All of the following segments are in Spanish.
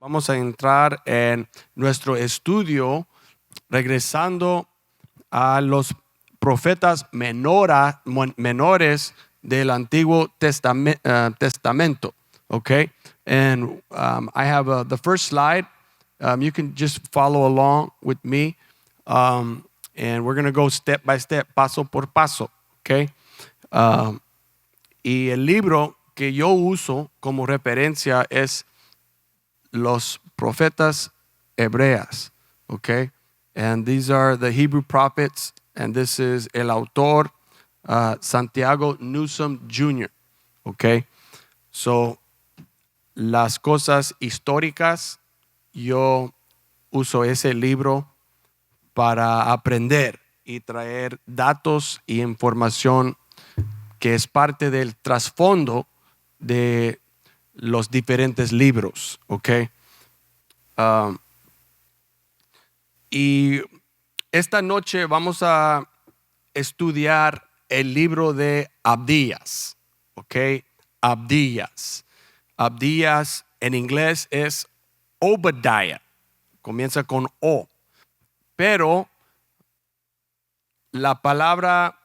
Vamos a entrar en nuestro estudio regresando a los profetas menores del Antiguo Testamento. Okay, and I have the first slide. You can just follow along with me, and we're going to go step by step, paso por paso. Okay, y el libro que yo uso como referencia es Los Profetas Hebreas, okay? And these are the Hebrew prophets, and this is el autor, Santiago Newsom Jr., okay? So, las cosas históricas, yo uso ese libro para aprender y traer datos y información que es parte del trasfondo de los diferentes libros, ¿ok? Y esta noche vamos a estudiar el libro de Abdías, ¿ok? Abdías. Abdías en inglés es Obadiah, comienza con O, pero la palabra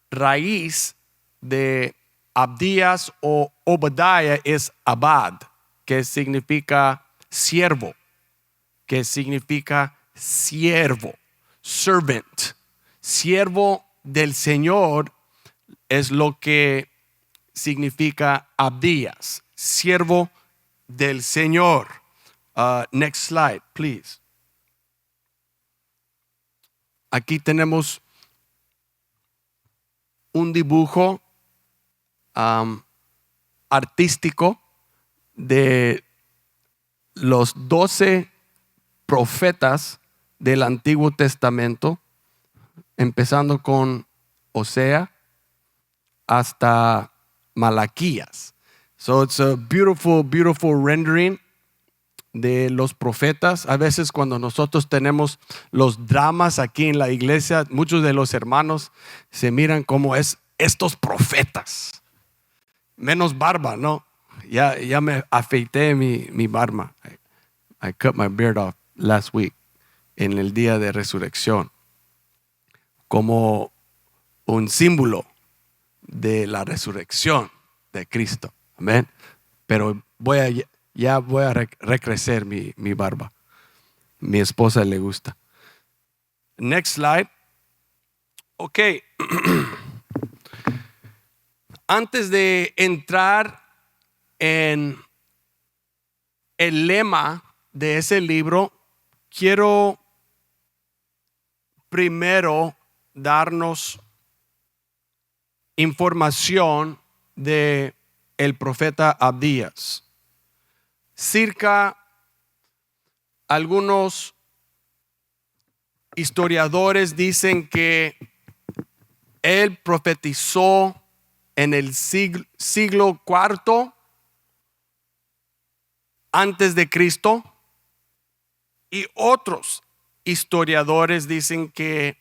raíz de Abdías o Obadiah es Abad, que significa siervo, servant. Siervo del Señor es lo que significa Abdías, siervo del Señor. Next slide, please. Aquí tenemos un dibujo artístico de los 12 profetas del Antiguo Testamento, empezando con Osea hasta Malaquías. So it's a beautiful, beautiful rendering de los profetas. A veces cuando nosotros tenemos los dramas aquí en la iglesia, muchos de los hermanos se miran como estos profetas. Menos barba, ¿no? Ya me afeité mi barba. I cut my beard off last week, en el día de resurrección, como un símbolo de la resurrección de Cristo. Amén. Pero voy a recrecer mi barba. Mi esposa le gusta. Next slide. Ok. Antes de entrar en el lema de ese libro, quiero primero darnos información de el profeta Abdías. Algunos historiadores dicen que él profetizó en el siglo IV antes de Cristo, y otros historiadores dicen que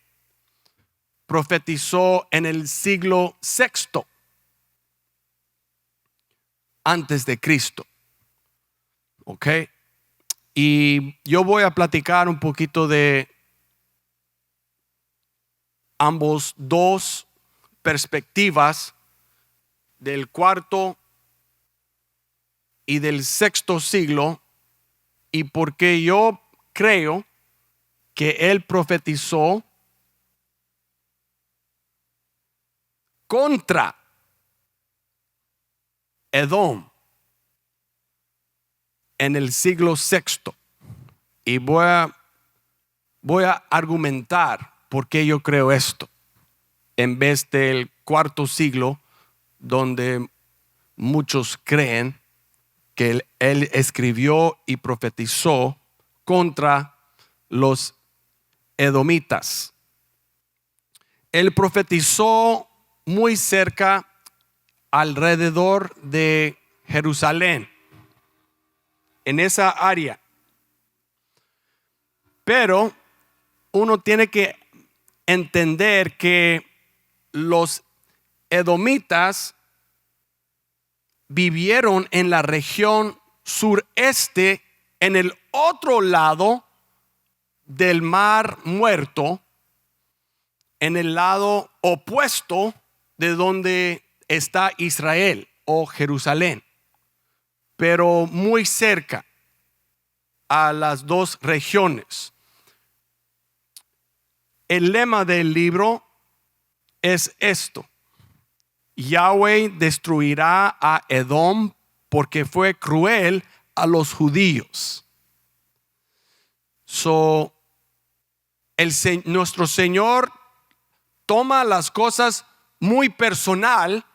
profetizó en el siglo VI antes de Cristo. ¿Ok? Y yo voy a platicar un poquito de ambos dos perspectivas, del cuarto y del sexto siglo, y por qué yo creo que él profetizó contra Edom en el siglo VI. Y voy a argumentar por qué yo creo esto, en vez del cuarto siglo, donde muchos creen que él escribió y profetizó contra los edomitas. Él profetizó muy cerca, alrededor de Jerusalén, en esa área. Pero uno tiene que entender que los edomitas vivieron en la región sureste en el otro lado del Mar Muerto, en el lado opuesto de donde está Israel o Jerusalén, pero muy cerca a las dos regiones. El lema del libro es esto: Yahweh destruirá a Edom porque fue cruel a los judíos. Nuestro Señor toma las cosas muy personal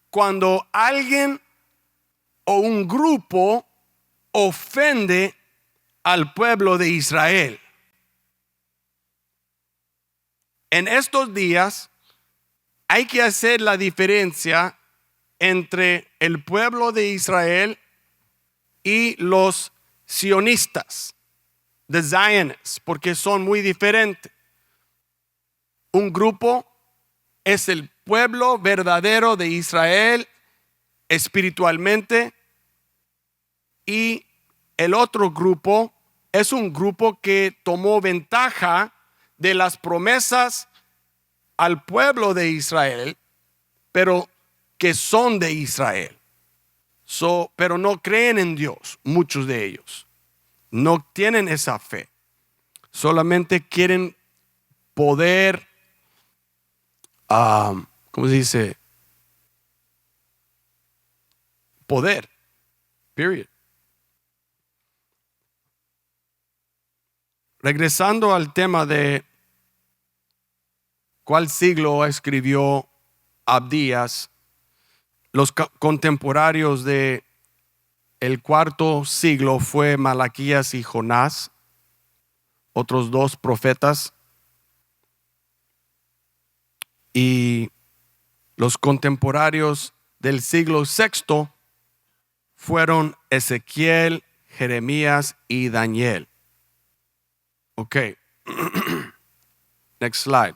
cuando alguien o un grupo ofende al pueblo de Israel. En estos días hay que hacer la diferencia entre el pueblo de Israel y los sionistas, the Zionists, porque son muy diferentes. Un grupo es el pueblo verdadero de Israel espiritualmente, y el otro grupo es un grupo que tomó ventaja de las promesas al pueblo de Israel, pero que son de Israel. Pero no creen en Dios, muchos de ellos. No tienen esa fe. Solamente quieren poder, ¿cómo se dice? Poder. Period. Regresando al tema de cuál siglo escribió Abdías, los contemporáneos de el cuarto siglo fue Malaquías y Jonás, otros dos profetas, y los contemporáneos del siglo sexto fueron Ezequiel, Jeremías y Daniel. Ok. Next slide.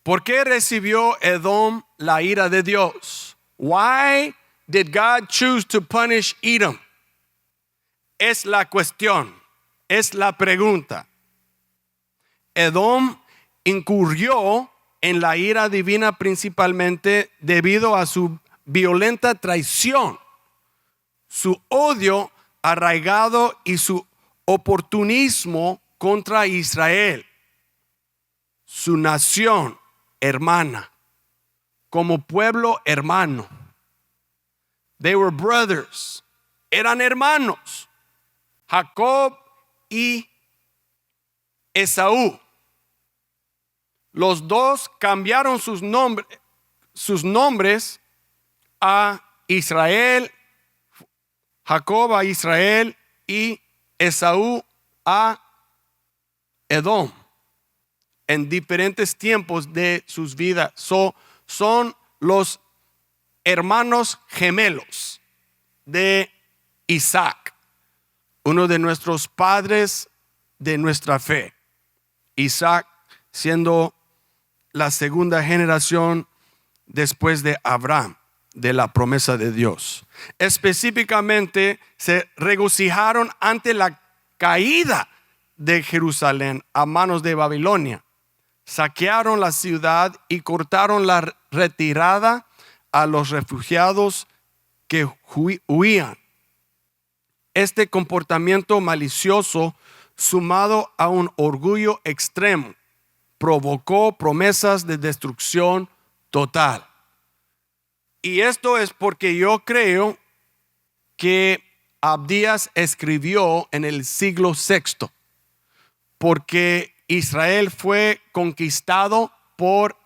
¿Por qué recibió Edom la ira de Dios? Why did God choose to punish Edom? Es la cuestión, es la pregunta. Edom incurrió en la ira divina principalmente debido a su violenta traición, su odio arraigado y su oportunismo contra Israel, su nación hermana, como pueblo hermano. They were brothers, eran hermanos, Jacob y Esaú. Los dos cambiaron sus nombres a Israel, Jacob a Israel y Esaú a Edom en diferentes tiempos de sus vidas. Son los hermanos gemelos de Isaac, uno de nuestros padres de nuestra fe. Isaac siendo la segunda generación después de Abraham, de la promesa de Dios. Específicamente se regocijaron ante la caída de Jerusalén a manos de Babilonia. Saquearon la ciudad y cortaron la retirada a los refugiados que huían. Este comportamiento malicioso, sumado a un orgullo extremo, provocó promesas de destrucción total. Y esto es porque yo creo que Abdías escribió en el siglo sexto, porque Israel fue conquistado por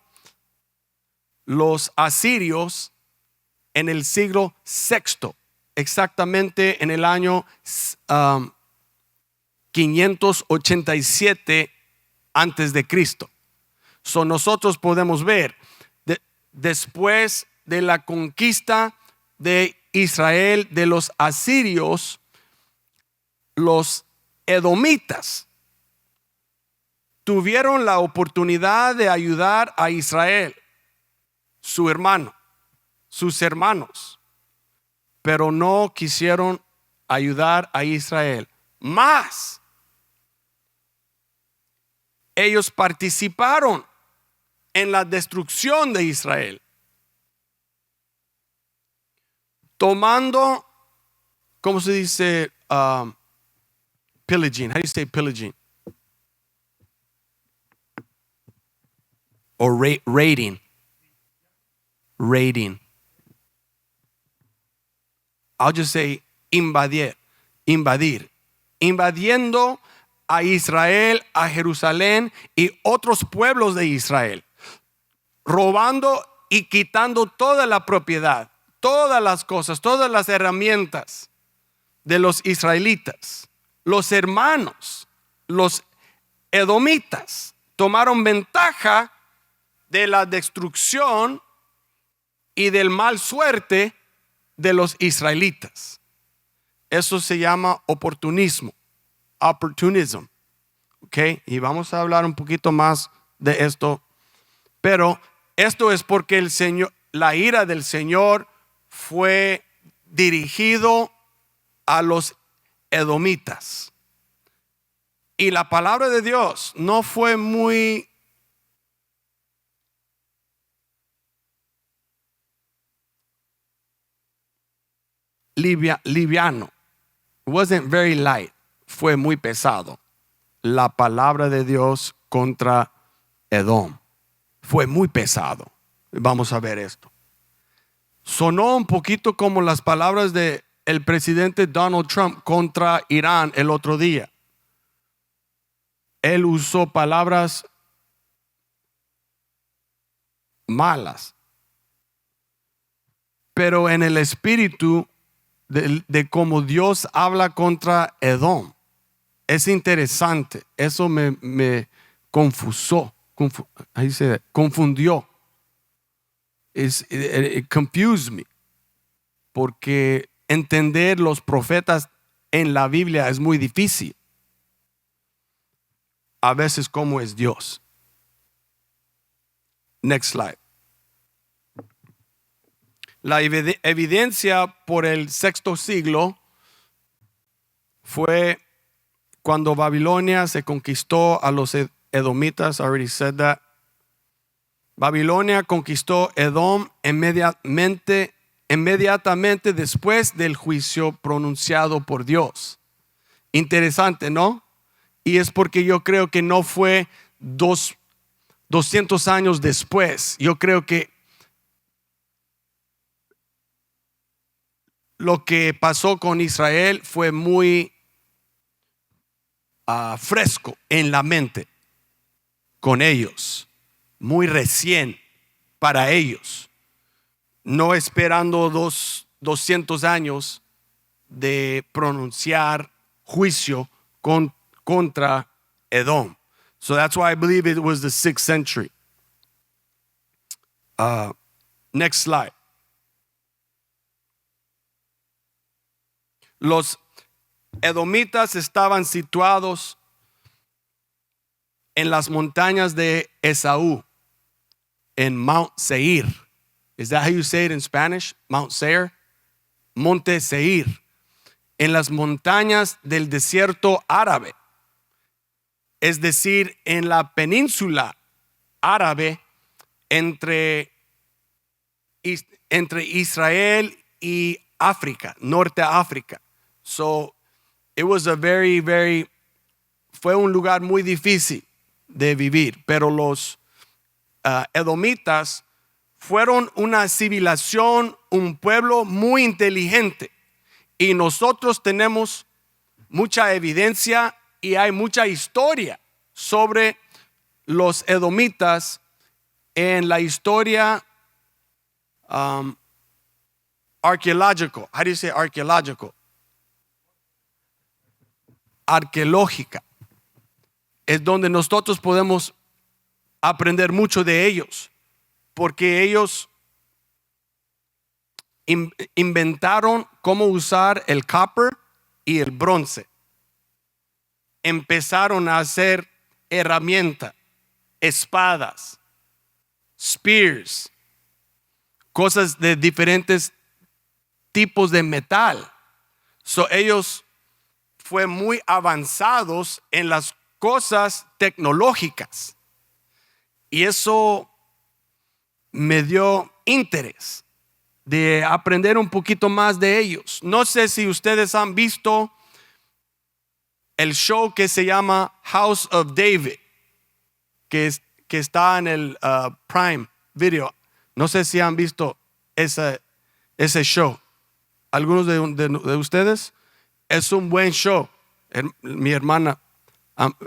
los asirios en el siglo sexto, exactamente en el año 587 antes de Cristo. Nosotros podemos ver después de la conquista de Israel de los asirios, los edomitas tuvieron la oportunidad de ayudar a Israel, sus hermanos, pero no quisieron ayudar a Israel. Más, ellos participaron en la destrucción de Israel, tomando, ¿cómo se dice? Pillaging. How do you say pillaging? Or raiding. Raiding. I'll just say invadir. Invadiendo a Israel, a Jerusalén y otros pueblos de Israel. Robando y quitando toda la propiedad, todas las cosas, todas las herramientas de los israelitas. Los hermanos, los edomitas, tomaron ventaja de la destrucción y del mal suerte de los israelitas. Eso se llama oportunismo, opportunism. ¿Ok? Y vamos a hablar un poquito más de esto. Pero esto es porque el Señor, la ira del Señor fue dirigido a los edomitas. Y la palabra de Dios no fue muy liviano. It wasn't very light. Fue muy pesado. La palabra de Dios contra Edom fue muy pesado. Vamos a ver esto. Sonó un poquito como las palabras de el presidente Donald Trump contra Irán el otro día. Él usó palabras malas, pero en el espíritu de cómo Dios habla contra Edom. Es interesante. Eso me confundió. It confused me. Porque entender los profetas en la Biblia es muy difícil. A veces cómo es Dios. Next slide. La evidencia por el sexto siglo fue cuando Babilonia se conquistó a los edomitas. I already said that. Babilonia conquistó Edom inmediatamente después del juicio pronunciado por Dios. Interesante, ¿no? Y es porque yo creo que no fue 200 años después. Yo creo que lo que pasó con Israel fue muy fresco en la mente con ellos, muy recién para ellos, no esperando 200 años de pronunciar juicio contra Edom. So that's why I believe it was the 6th century. Next slide. Los edomitas estaban situados en las montañas de Esaú, en Mount Seir. Is that how you say it in Spanish? Mount Seir. Monte Seir. En las montañas del desierto árabe. Es decir, en la península árabe entre Israel y África, Norte África. So it was fue un lugar muy difícil de vivir, pero los edomitas fueron una civilización, un pueblo muy inteligente, y nosotros tenemos mucha evidencia y hay mucha historia sobre los edomitas en la historia arqueológica. How do you say arqueológico? Arqueológica. Es donde nosotros podemos aprender mucho de ellos, porque ellos inventaron cómo usar el copper y el bronce. Empezaron a hacer herramientas, espadas, spears, cosas de diferentes tipos de metal. Ellos fue muy avanzados en las cosas tecnológicas. Y eso me dio interés de aprender un poquito más de ellos. No sé si ustedes han visto el show que se llama House of David, que está en el Prime Video. No sé si han visto ese show. ¿Algunos de ustedes? Es un buen show. Mi hermana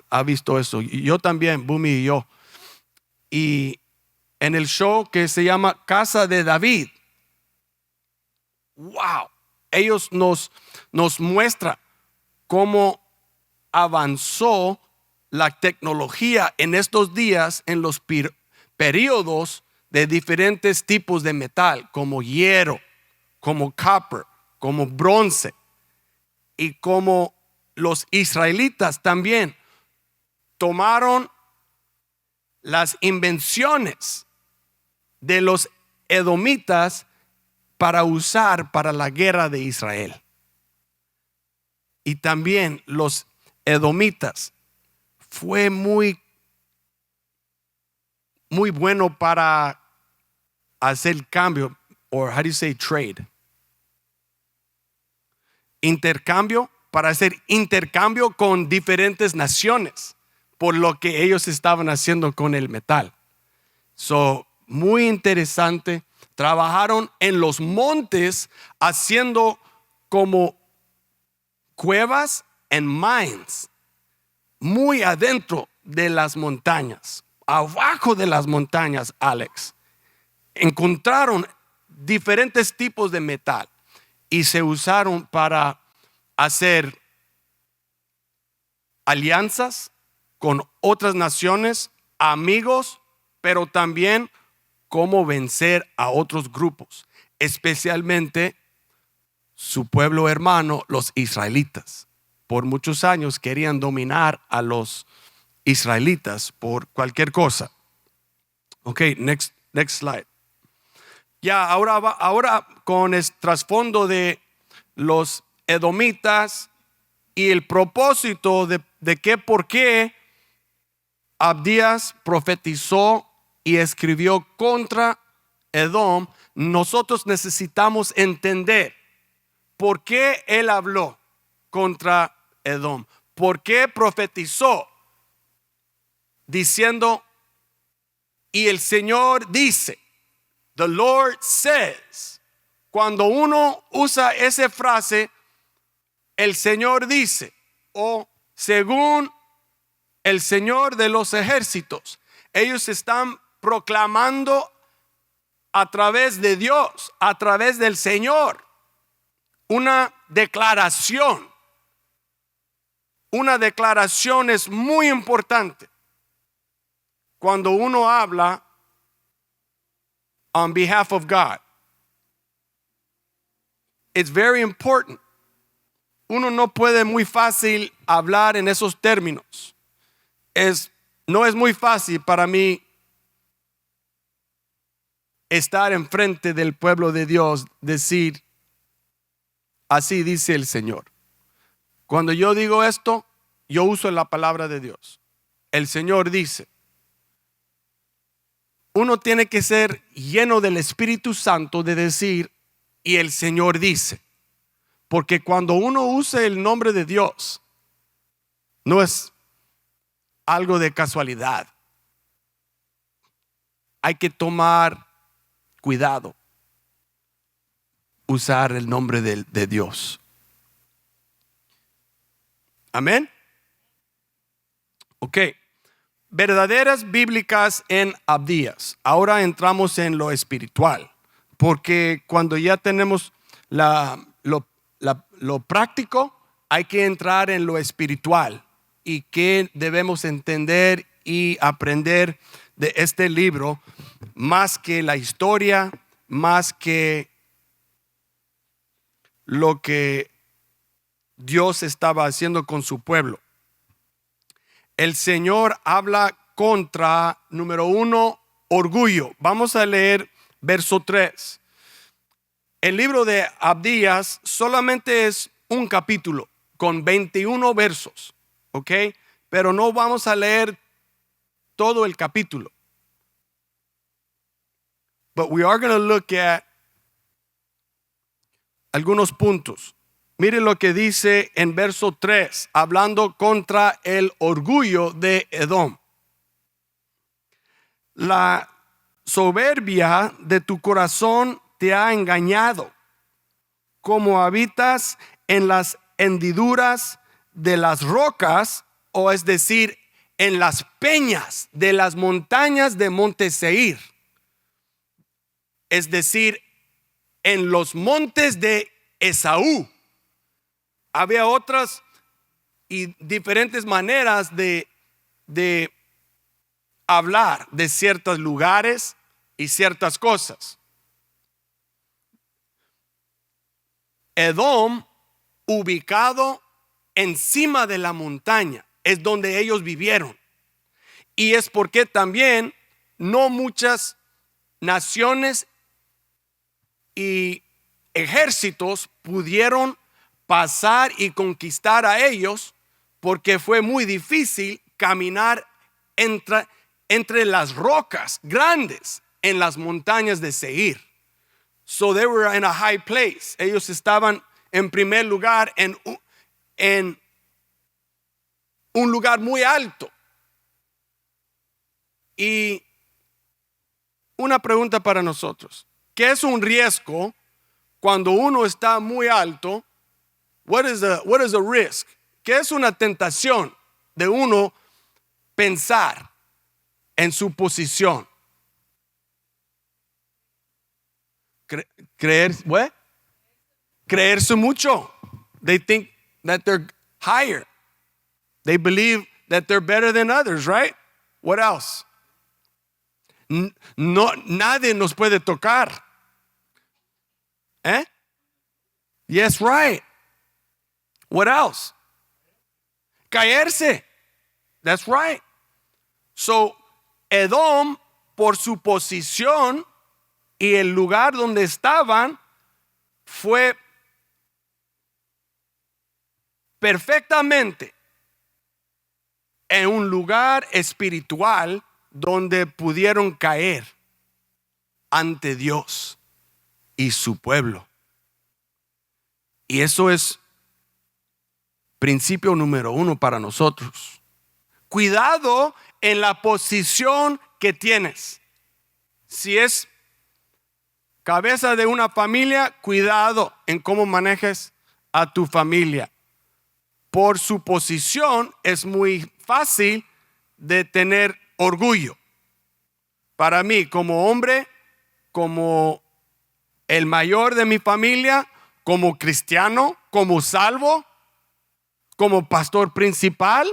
ha visto eso. Y yo también, Bumi y yo. Y en el show que se llama Casa de David, wow, ellos nos muestran cómo avanzó la tecnología en estos días en los periodos de diferentes tipos de metal, como hierro, como copper, como bronce, y como los israelitas también tomaron las invenciones de los edomitas para usar para la guerra de Israel. Y también los edomitas fue muy bueno para hacer cambio, or how do you say trade? Intercambio, para hacer intercambio con diferentes naciones por lo que ellos estaban haciendo con el metal. Muy interesante. Trabajaron en los montes haciendo como cuevas and mines, muy adentro de las montañas, abajo de las montañas, Alex. Encontraron diferentes tipos de metal y se usaron para hacer alianzas con otras naciones, amigos, pero también cómo vencer a otros grupos, especialmente su pueblo hermano, los israelitas. Por muchos años querían dominar a los israelitas por cualquier cosa. Ok, next slide. Ya, ahora con el trasfondo de los edomitas y el propósito de que por qué Abdías profetizó y escribió contra Edom, nosotros necesitamos entender por qué él habló contra Edom, por qué profetizó diciendo, y el Señor dice, the Lord says. Cuando uno usa esa frase, el Señor dice, o según el Señor de los ejércitos, ellos están proclamando a través de Dios, a través del Señor, una declaración. Una declaración es muy importante cuando uno habla on behalf of God. It's very important. Uno no puede muy fácil hablar en esos términos. No es muy fácil para mí estar enfrente del pueblo de Dios, decir, así dice el Señor. Cuando yo digo esto, yo uso la palabra de Dios. El Señor dice. Uno tiene que ser lleno del Espíritu Santo de decir, y el Señor dice. Porque cuando uno usa el nombre de Dios, no es algo de casualidad. Hay que tomar cuidado, usar el nombre de Dios. Amén. Ok. Verdaderas bíblicas en Abdías. Ahora entramos en lo espiritual, porque cuando ya tenemos lo práctico, hay que entrar en lo espiritual y qué debemos entender y aprender de este libro, más que la historia, más que lo que Dios estaba haciendo con su pueblo. El Señor habla contra, número 1, orgullo. Vamos a leer verso 3. El libro de Abdías solamente es un capítulo con 21 versos, ¿ok? Pero no vamos a leer todo el capítulo. But we are going to look at algunos puntos. Mire lo que dice en verso 3, hablando contra el orgullo de Edom. La soberbia de tu corazón te ha engañado, como habitas en las hendiduras de las rocas, o es decir, en las peñas de las montañas de Monte Seir, es decir, en los montes de Esaú. Había otras y diferentes maneras de hablar de ciertos lugares y ciertas cosas. Edom, ubicado encima de la montaña, es donde ellos vivieron. Y es porque también no muchas naciones y ejércitos pudieron pasar y conquistar a ellos, porque fue muy difícil caminar entre las rocas grandes en las montañas de Seir. So they were in a high place. Ellos estaban en primer lugar en un lugar muy alto. Y una pregunta para nosotros: ¿qué es un riesgo cuando uno está muy alto? What is a risk? ¿Qué es una tentación de uno pensar en su posición? Creerse mucho. They think that they're higher. They believe that they're better than others, right? What else? No, nadie nos puede tocar. Yes, right. What else? Caerse. That's right. So, Edom, por su posición y el lugar donde estaban, fue perfectamente en un lugar espiritual donde pudieron caer ante Dios y su pueblo. Y eso es principio número 1 para nosotros. Cuidado en la posición que tienes. Si es cabeza de una familia, cuidado en cómo manejes a tu familia. Por su posición es muy fácil de tener orgullo. Para mí, como hombre, como el mayor de mi familia, como cristiano, como salvo, como pastor principal,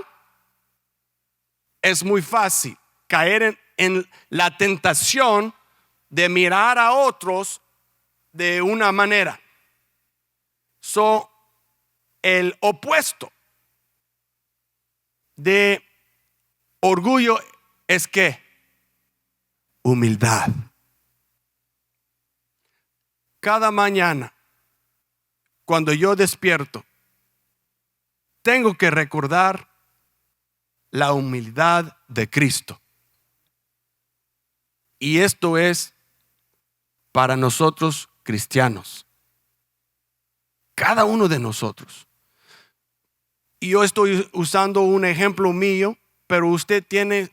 es muy fácil caer en la tentación de mirar a otros de una manera. El opuesto de orgullo es que humildad. Cada mañana, cuando yo despierto, tengo que recordar la humildad de Cristo. Y esto es para nosotros cristianos. Cada uno de nosotros. Y yo estoy usando un ejemplo mío, pero usted tiene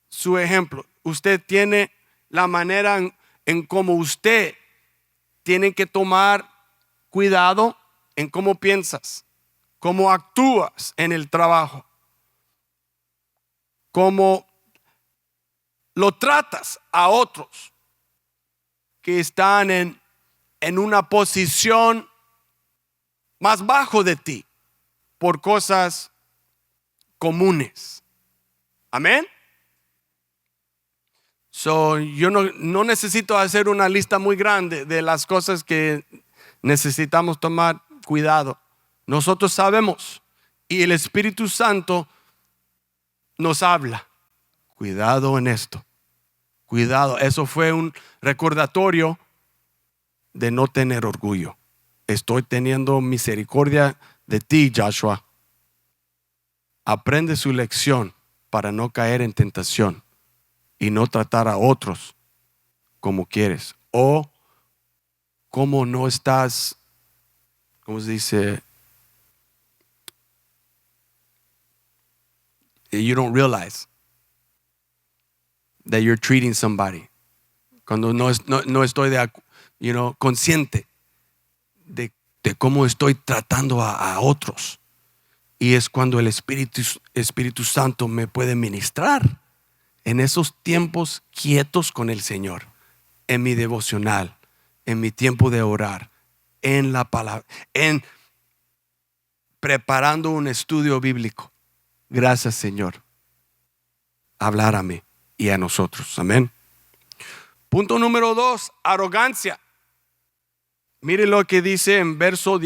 su ejemplo. Usted tiene la manera en cómo usted tiene que tomar cuidado en cómo piensas, cómo actúas en el trabajo, cómo lo tratas a otros que están en una posición más bajo de ti por cosas comunes. Amén. Yo no necesito hacer una lista muy grande de las cosas que necesitamos tomar cuidado. Nosotros sabemos y el Espíritu Santo nos habla. Cuidado en esto. Cuidado. Eso fue un recordatorio de no tener orgullo. estoy teniendo misericordia de ti, Joshua. Aprende su lección para no caer en tentación y no tratar a otros como quieres. O como no estás, ¿cómo se dice? You don't realize that you're treating somebody. Cuando no estoy consciente de cómo estoy tratando a otros. Y es cuando el Espíritu Santo me puede ministrar en esos tiempos quietos con el Señor, en mi devocional, en mi tiempo de orar, en la palabra, en preparando un estudio bíblico. Gracias, Señor. Hablar a mí y a nosotros. Amén. Punto número 2, arrogancia. Mire lo que dice en verso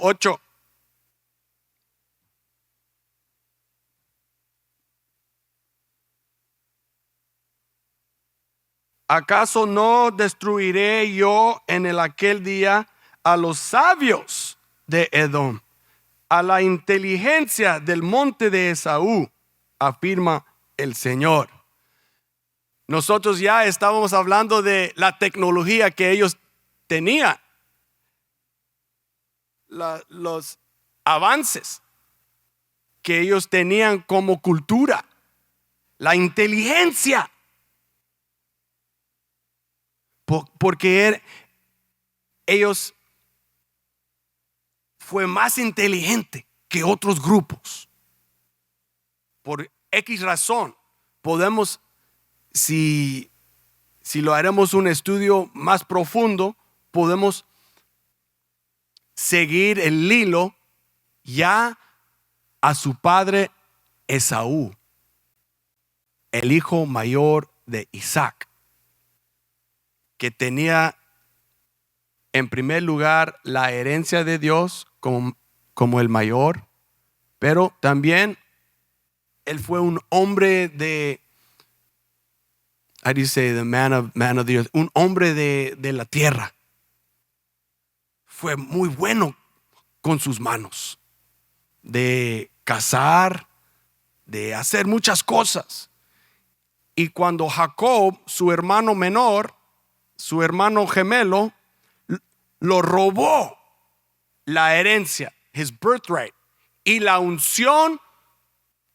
8. ¿Acaso no destruiré yo en aquel día a los sabios de Edom, a la inteligencia del monte de Esaú? Afirma el Señor. Nosotros ya estábamos hablando de la tecnología que ellos tenían, los avances que ellos tenían como cultura, la inteligencia. Porque ellos fue más inteligente que otros grupos. Por X razón, podemos, si lo haremos un estudio más profundo, podemos seguir el hilo ya a su padre Esaú, el hijo mayor de Isaac, que tenía en primer lugar la herencia de Dios como el mayor, pero también él fue un hombre de, how do you say, the man of the earth, un hombre de la tierra. Fue muy bueno con sus manos, de cazar, de hacer muchas cosas. Y cuando Jacob, su hermano menor, su hermano gemelo, lo robó la herencia, his birthright, y la unción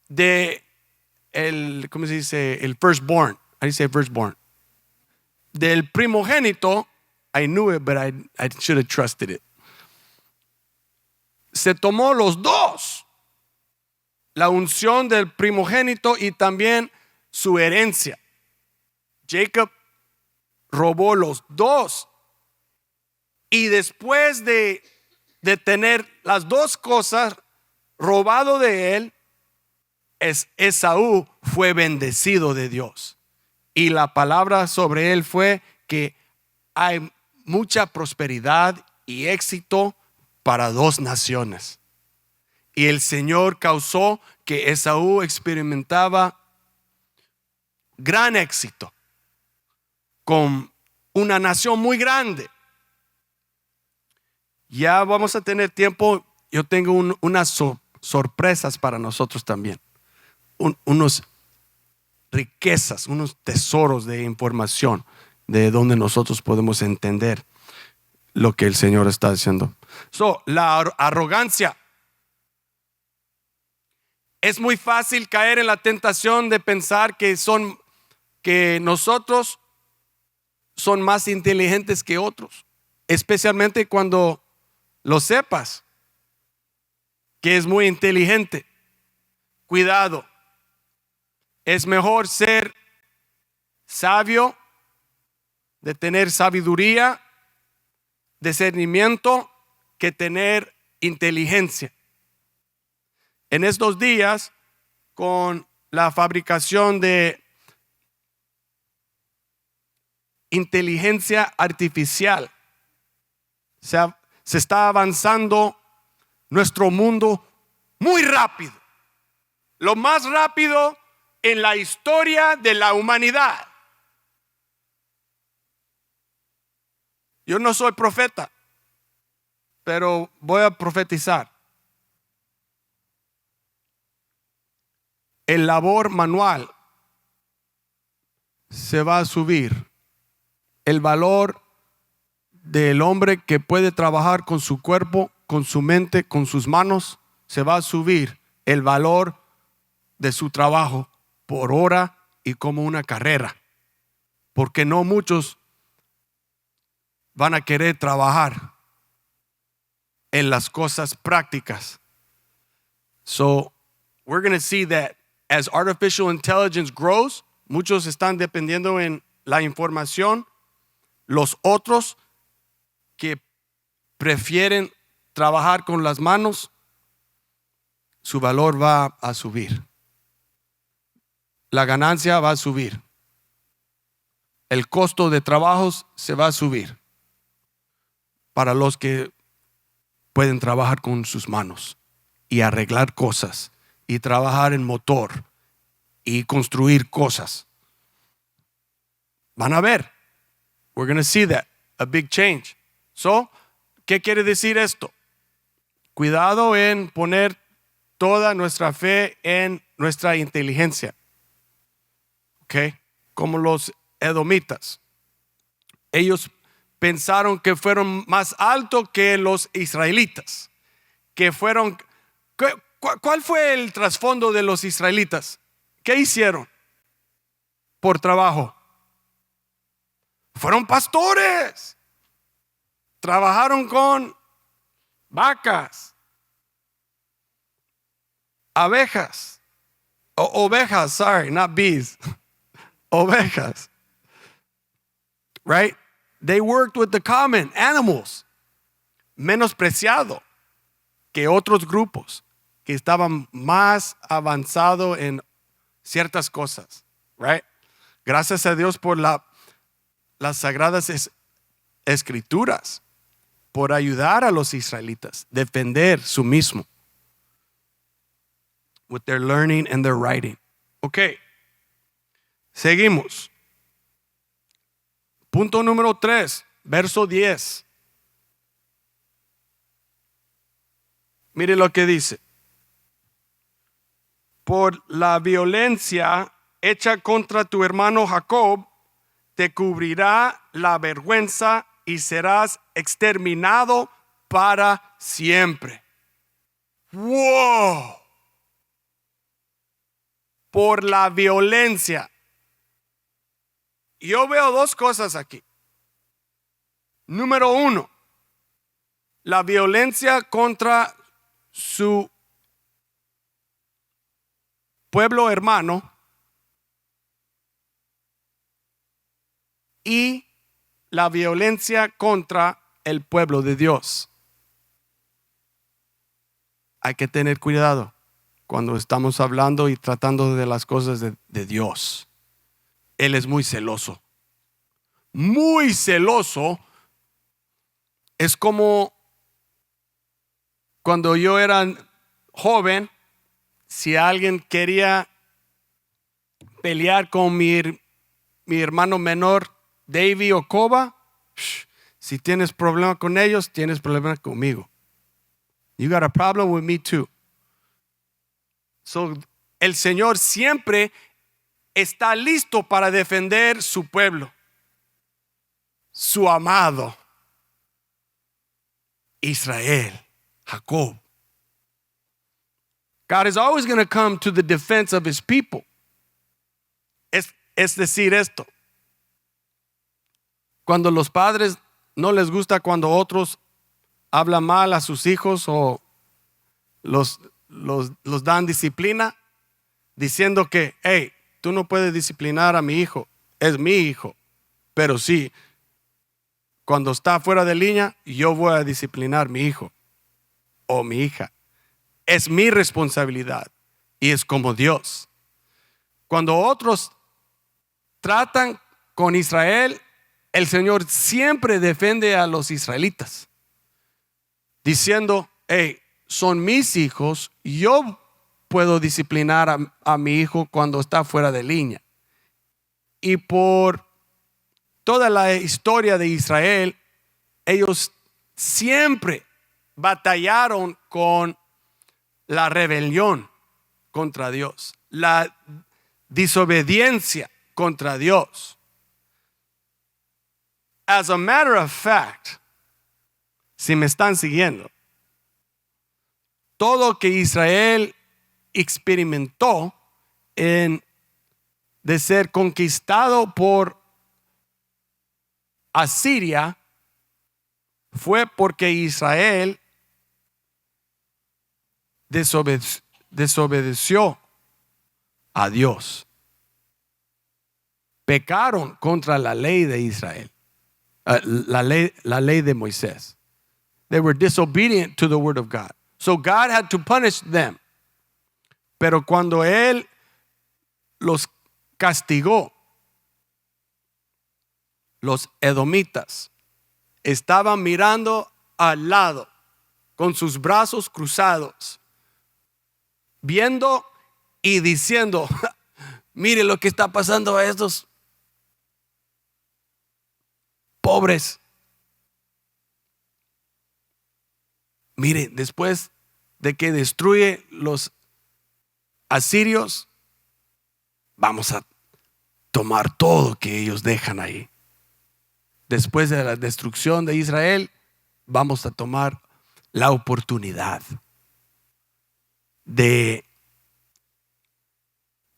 de ¿cómo se dice? El firstborn. How do you say firstborn? Del primogénito. I knew it, but I should have trusted it. Se tomó los dos, la unción del primogénito y también su herencia. Jacob robó los dos. Y después de tener las dos cosas robado de él, Esaú fue bendecido de Dios. Y la palabra sobre él fue que hay mucha prosperidad y éxito para dos naciones. Y el Señor causó que Esaú experimentaba gran éxito con una nación muy grande. Ya vamos a tener tiempo. Yo tengo unas sorpresas para nosotros también. Unos riquezas, unos tesoros de información de donde nosotros podemos entender lo que el Señor está diciendo. La arrogancia. Es muy fácil caer en la tentación de pensar que nosotros son más inteligentes que otros, especialmente cuando lo sepas que es muy inteligente. Cuidado, es mejor ser sabio, de tener sabiduría, discernimiento, que tener inteligencia. En estos días, con la fabricación de inteligencia artificial, se está avanzando nuestro mundo muy rápido, lo más rápido en la historia de la humanidad. Yo no soy profeta, pero voy a profetizar. El labor manual se va a subir. El valor del hombre que puede trabajar con su cuerpo, con su mente, con sus manos, se va a subir. El valor de su trabajo por hora y como una carrera. Porque no muchos van a querer trabajar en las cosas prácticas. So, we're going to see that as artificial intelligence grows, muchos están dependiendo en la información. Los otros que prefieren trabajar con las manos, su valor va a subir. La ganancia va a subir. El costo de trabajos se va a subir para los que pueden trabajar con sus manos y arreglar cosas y trabajar en motor y construir cosas. Van a ver. We're going to see that. A big change. So, ¿qué quiere decir esto? Cuidado en poner toda nuestra fe en nuestra inteligencia. ¿Ok? Como los edomitas. Ellos pensaron que fueron más altos que los israelitas. Que fueron... ¿Cuál fue el trasfondo de los israelitas? ¿Qué hicieron por trabajo? Fueron pastores. Trabajaron con vacas, abejas, ovejas, sorry, not bees. Ovejas. Right? They worked with the common animals. Menospreciado que otros grupos que estaban más avanzados en ciertas cosas. Right? Gracias a Dios por las sagradas escrituras, por ayudar a los israelitas, defender su mismo. With their learning and their writing. Ok. Seguimos. Punto número 3, verso 10. Mire lo que dice. Por la violencia hecha contra tu hermano Jacob, te cubrirá la vergüenza y serás exterminado para siempre. ¡Wow! Por la violencia. Yo veo dos cosas aquí. Número 1, la violencia contra su pueblo hermano y la violencia contra el pueblo de Dios. Hay que tener cuidado cuando estamos hablando y tratando de las cosas de Dios. Él es muy celoso. Muy celoso. Es como cuando yo era joven, si alguien quería pelear con mi hermano menor, Davey o Coba, si tienes problema con ellos, tienes problema conmigo. You got a problem with me too. So, el Señor siempre está listo para defender su pueblo, su amado Israel, Jacob. God is always going to come to the defense of his people. Es decir esto. Cuando los padres no les gusta cuando otros hablan mal a sus hijos o los dan disciplina, diciendo que, hey, tú no puedes disciplinar a mi hijo, es mi hijo. Pero sí, cuando está fuera de línea, yo voy a disciplinar a mi hijo o mi hija. Es mi responsabilidad y es como Dios. Cuando otros tratan con Israel, el Señor siempre defiende a los israelitas, diciendo, hey, son mis hijos, yo puedo disciplinar a mi hijo cuando está fuera de línea. Y por toda la historia de Israel, ellos siempre batallaron con la rebelión contra Dios, la desobediencia contra Dios. As a matter of fact, si me están siguiendo, todo que Israel experimentó de ser conquistado por Asiria fue porque Israel desobedeció a Dios. Pecaron contra la ley de Israel, la ley de Moisés. They were disobedient to the word of God. So God had to punish them. Pero cuando Él los castigó, los edomitas estaban mirando al lado con sus brazos cruzados, viendo y diciendo, mire lo que está pasando a estos pobres. Mire, después de que destruye los asirios, vamos a tomar todo que ellos dejan ahí. Después de la destrucción de Israel, vamos a tomar la oportunidad de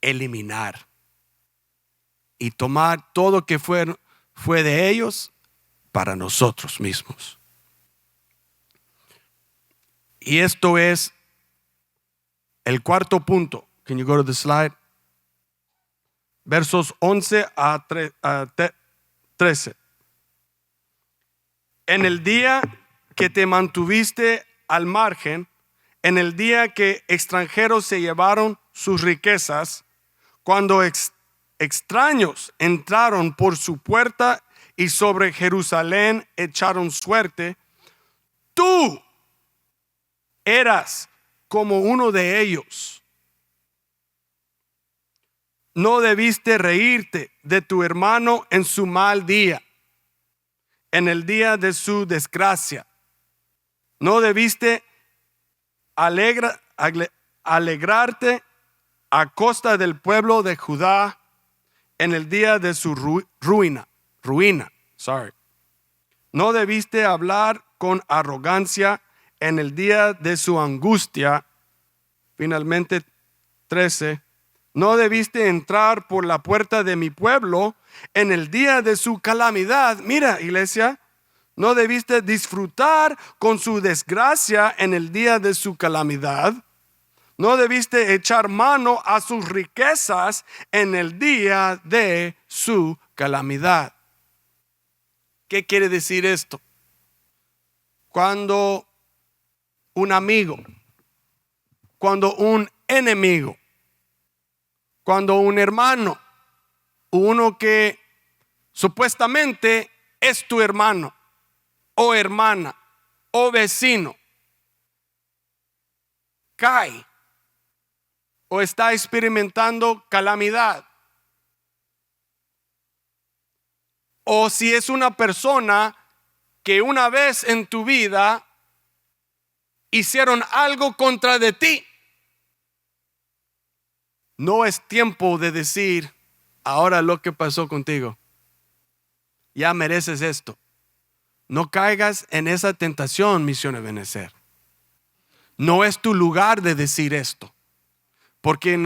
eliminar y tomar todo que fue de ellos para nosotros mismos. Y esto es el cuarto punto. Can you go to the slide? Versos 11 a 13. En el día que te mantuviste al margen, en el día que extranjeros se llevaron sus riquezas, cuando extraños entraron por su puerta y sobre Jerusalén echaron suerte, tú eras como uno de ellos. No debiste reírte de tu hermano en su mal día, en el día de su desgracia. No debiste alegrarte a costa del pueblo de Judá en el día de su ruina. No debiste hablar con arrogancia en el día de su angustia. Finalmente, 13. No debiste entrar por la puerta de mi pueblo en el día de su calamidad. Mira, iglesia, no debiste disfrutar con su desgracia en el día de su calamidad. No debiste echar mano a sus riquezas en el día de su calamidad. ¿Qué quiere decir esto? Cuando un amigo, cuando un enemigo, cuando un hermano, uno que supuestamente es tu hermano o hermana o vecino, cae o está experimentando calamidad, o si es una persona que una vez en tu vida hicieron algo contra de ti, no es tiempo de decir, ahora lo que pasó contigo, ya mereces esto. No caigas en esa tentación, Misión Ebenecer. No es tu lugar de decir esto. Porque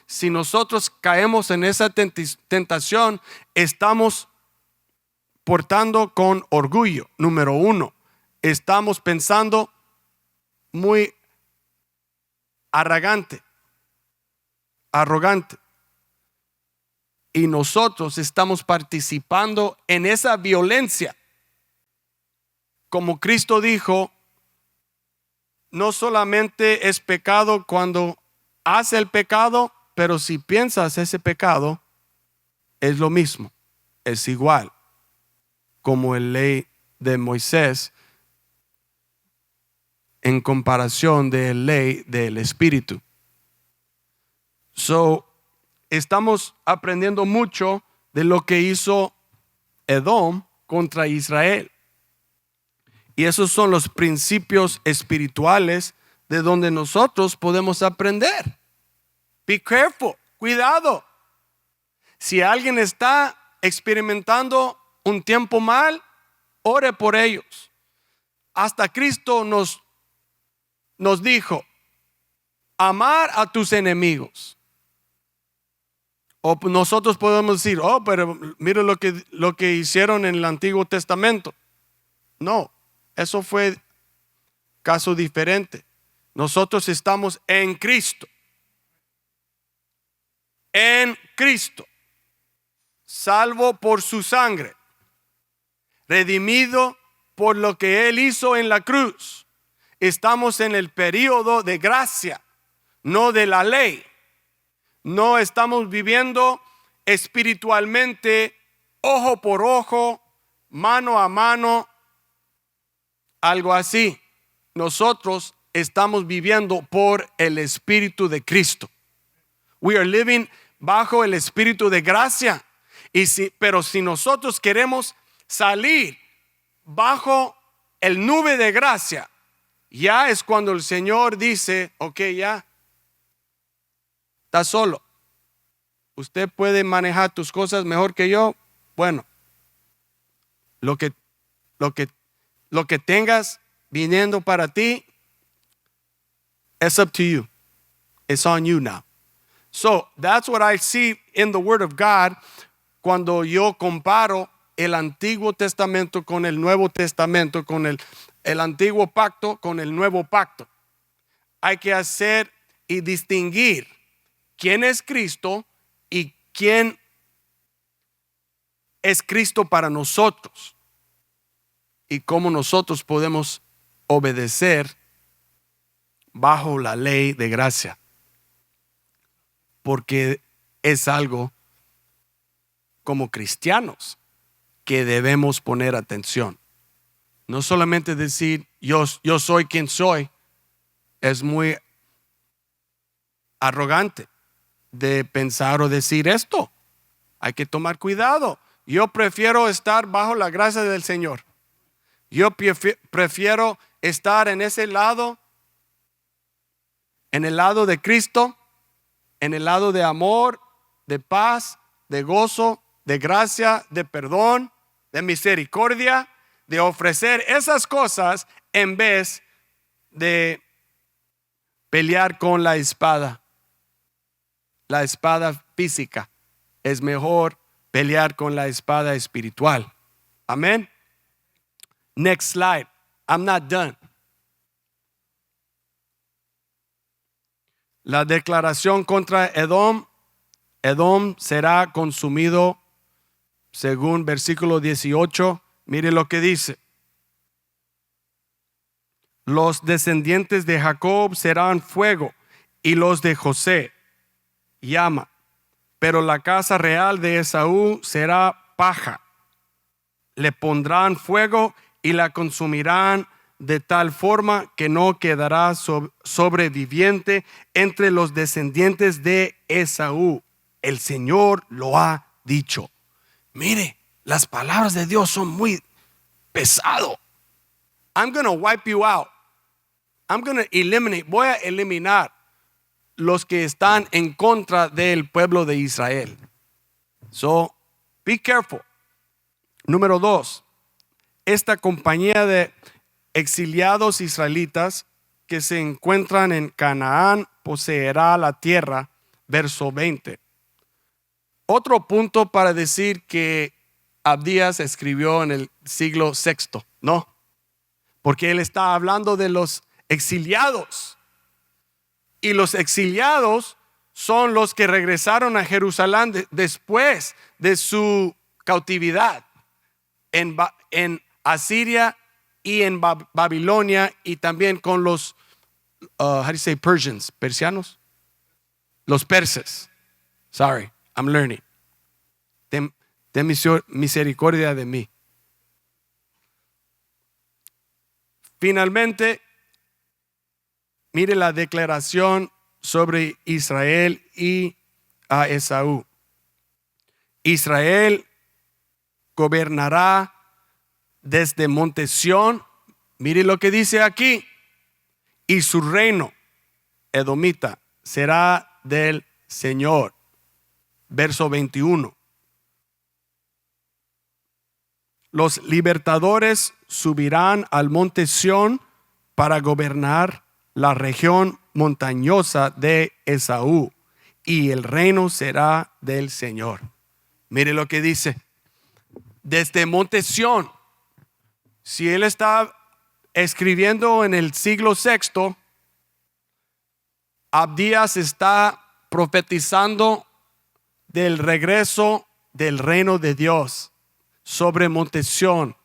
si nosotros caemos en esa tentación, estamos portando con orgullo. Número uno, estamos pensando muy arrogante. Y nosotros estamos participando en esa violencia. Como Cristo dijo, no solamente es pecado cuando hace el pecado, pero si piensas ese pecado, es lo mismo, es igual como la ley de Moisés en comparación de la ley del Espíritu. Estamos aprendiendo mucho de lo que hizo Edom contra Israel. Y esos son los principios espirituales de donde nosotros podemos aprender. Be careful, cuidado. Si alguien está experimentando un tiempo mal, ore por ellos. Hasta Cristo nos dijo, amar a tus enemigos. O nosotros podemos decir, pero mira lo que hicieron en el Antiguo Testamento. No, eso fue caso diferente. Nosotros estamos en Cristo. En Cristo. Salvo por su sangre. Redimido por lo que Él hizo en la cruz. Estamos en el período de gracia, no de la ley. No estamos viviendo espiritualmente ojo por ojo, mano a mano, algo así. Nosotros estamos viviendo por el Espíritu de Cristo. We are living bajo el Espíritu de gracia. Pero si nosotros queremos salir bajo el nube de gracia, ya es cuando el Señor dice, ok, ya está solo. Usted puede manejar tus cosas mejor que yo. Bueno, lo que tengas viniendo para ti, it's up to you. It's on you now. So that's what I see in the Word of God cuando yo comparo el Antiguo Testamento con el Nuevo Testamento, con el Antiguo Pacto con el Nuevo Pacto. Hay que hacer y distinguir quién es Cristo y quién es Cristo para nosotros y cómo nosotros podemos obedecer bajo la ley de gracia, porque es algo como cristianos que debemos poner atención. No solamente decir yo soy quien soy, es muy arrogante de pensar o decir esto. Hay que tomar cuidado. Yo prefiero estar bajo la gracia del Señor. Yo prefiero estar en ese lado, en el lado de Cristo, en el lado de amor, de paz, de gozo, de gracia, de perdón, de misericordia, de ofrecer esas cosas en vez de pelear con la espada física. Es mejor pelear con la espada espiritual. Amén. Next slide. I'm not done. La declaración contra Edom. Edom será consumido según versículo 18. Mire lo que dice. Los descendientes de Jacob serán fuego y los de José llama, pero la casa real de Esaú será paja. Le pondrán fuego y la consumirán de tal forma que no quedará sobreviviente entre los descendientes de Esaú. El Señor lo ha dicho. Mire, las palabras de Dios son muy pesadas. I'm going to wipe you out. I'm going to eliminate. Voy a eliminar los que están en contra del pueblo de Israel. So, be careful. Número 2. Esta compañía de exiliados israelitas que se encuentran en Canaán poseerá la tierra. Verso 20. Otro punto para decir que Abdías escribió en el siglo VI, ¿no? Porque él está hablando de los exiliados. Y los exiliados son los que regresaron a Jerusalén después de su cautividad en Asiria y en Babilonia, y también con los how do you say Persians, persianos, los persas. Sorry, I'm learning. Ten misericordia de mí. Finalmente, mire la declaración sobre Israel y a Esaú. Israel gobernará desde Monte Sión. Mire lo que dice aquí. Y su reino, edomita, será del Señor. Verso 21. Los libertadores subirán al monte Sión para gobernar la región montañosa de Esaú, y el reino será del Señor. Mire lo que dice. Desde monte Sión, si él está escribiendo en el siglo VI, Abdías está profetizando del regreso del reino de Dios sobre monte Sión,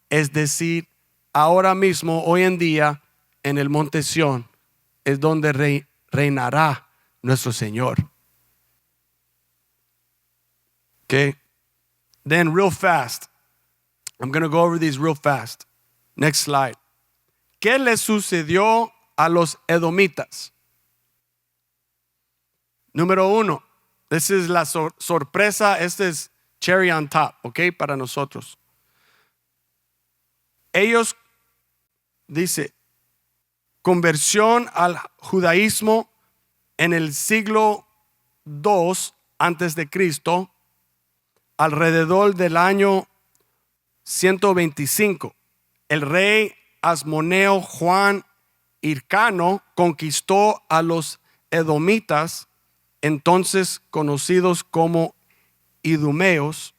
es decir, ahora mismo, hoy en día, en el monte Sión es donde reinará nuestro Señor. Okay. Then real fast, I'm going to go over these real fast. Next slide. ¿Qué le sucedió a los edomitas? Número 1, esta es la sorpresa, este es cherry on top, ok, para nosotros. Ellos, dice, conversión al judaísmo en el siglo II antes de Cristo, alrededor del año 125. El rey Asmoneo Juan Hircano conquistó a los edomitas, entonces conocidos como idumeos,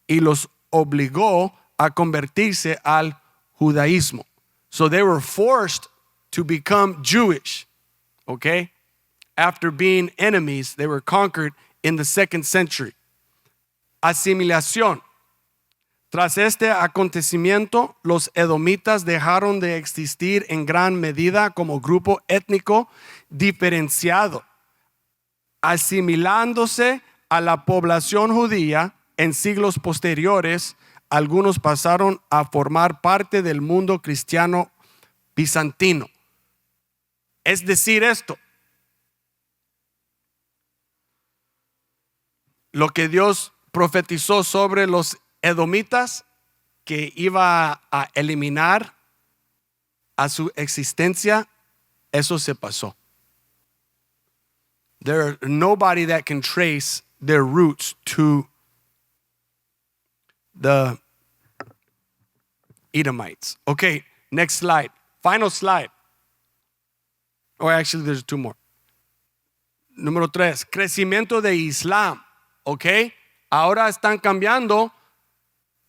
y los obligó a convertirse al judaísmo. So they were forced to become Jewish, okay? After being enemies, they were conquered in the 2nd century. Asimilación. Tras este acontecimiento, los edomitas dejaron de existir en gran medida como grupo étnico diferenciado, asimilándose a la población judía. En siglos posteriores, algunos pasaron a formar parte del mundo cristiano bizantino. Es decir, esto, lo que Dios profetizó sobre los edomitas, que iba a eliminar a su existencia, eso se pasó. There's nobody that can trace their roots to the Edomites. Okay, next slide. Final slide. Or actually, there's 2 more. Número 3, crecimiento de Islam. Okay, ahora están cambiando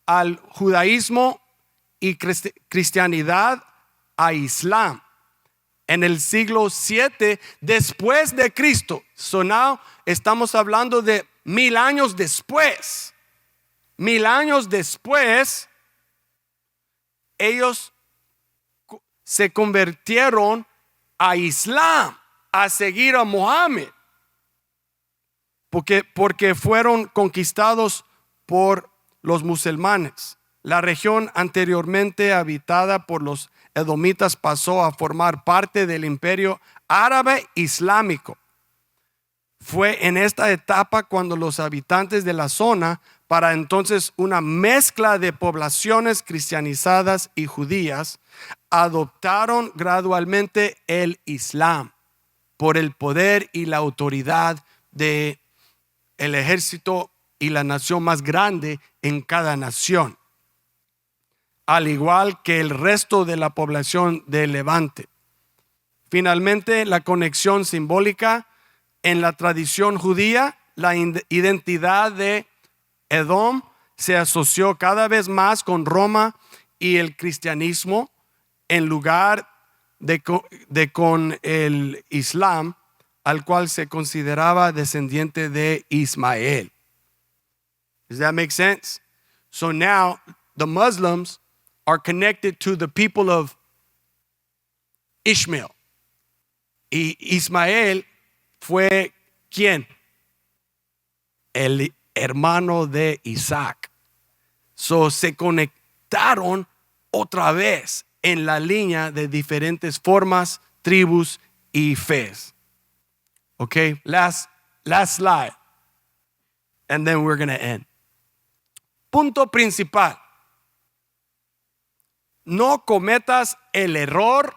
al judaísmo y cristianidad a Islam en el siglo 7 después de Cristo. So now estamos hablando de 1000 años después. 1000 años después, ellos se convirtieron a Islam, a seguir a Mohammed, porque fueron conquistados por los musulmanes. La región anteriormente habitada por los edomitas pasó a formar parte del imperio árabe islámico. Fue en esta etapa cuando los habitantes de la zona, para entonces una mezcla de poblaciones cristianizadas y judías, adoptaron gradualmente el Islam por el poder y la autoridad de el ejército y la nación más grande en cada nación, al igual que el resto de la población del Levante. Finalmente, la conexión simbólica en la tradición judía, la identidad de Edom se asoció cada vez más con Roma y el cristianismo en lugar de con el Islam, al cual se consideraba descendiente de Ismael. Does that make sense? So now the Muslims are connected to the people of Ishmael. Y Ismael fue ¿quién? El hermano de Isaac. So se conectaron otra vez en la línea de diferentes formas, tribus y fes. Okay, last slide. And then we're going to end. Punto principal. no cometas el error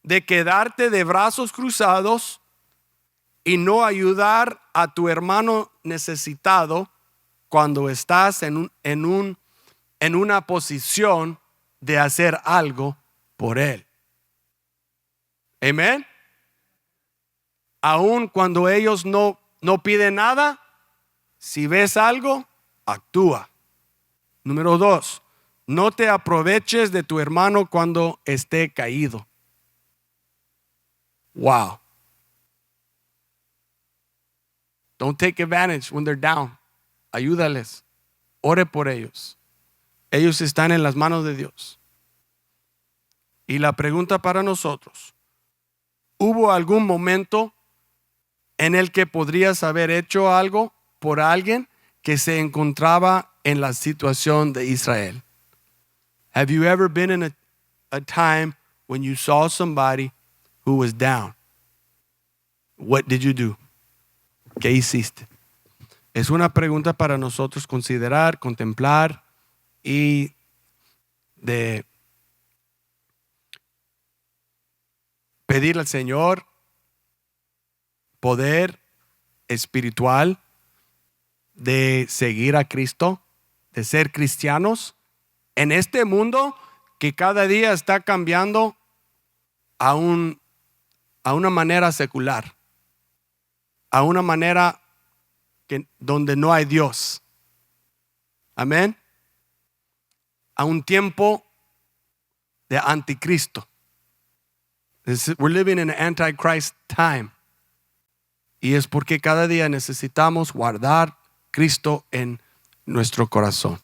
de quedarte de brazos cruzados y no ayudar a tu hermano necesitado cuando estás en una posición de hacer algo por él. Amén. Aun cuando ellos no piden nada, si ves algo, actúa. Número 2, no te aproveches de tu hermano cuando esté caído. Wow. Don't take advantage when they're down. Ayúdales. Ore por ellos. Ellos están en las manos de Dios. Y la pregunta para nosotros: ¿hubo algún momento en el que podrías haber hecho algo por alguien que se encontraba en la situación de Israel? Have you ever been in a time when you saw somebody who was down? What did you do? ¿Qué hiciste? Es una pregunta para nosotros considerar, contemplar y de pedir al Señor poder espiritual de seguir a Cristo, de ser cristianos en este mundo que cada día está cambiando a una manera secular, a una manera donde no hay Dios. Amén. A un tiempo de anticristo. We're living in an antichrist time. Y es porque cada día necesitamos guardar Cristo en nuestro corazón.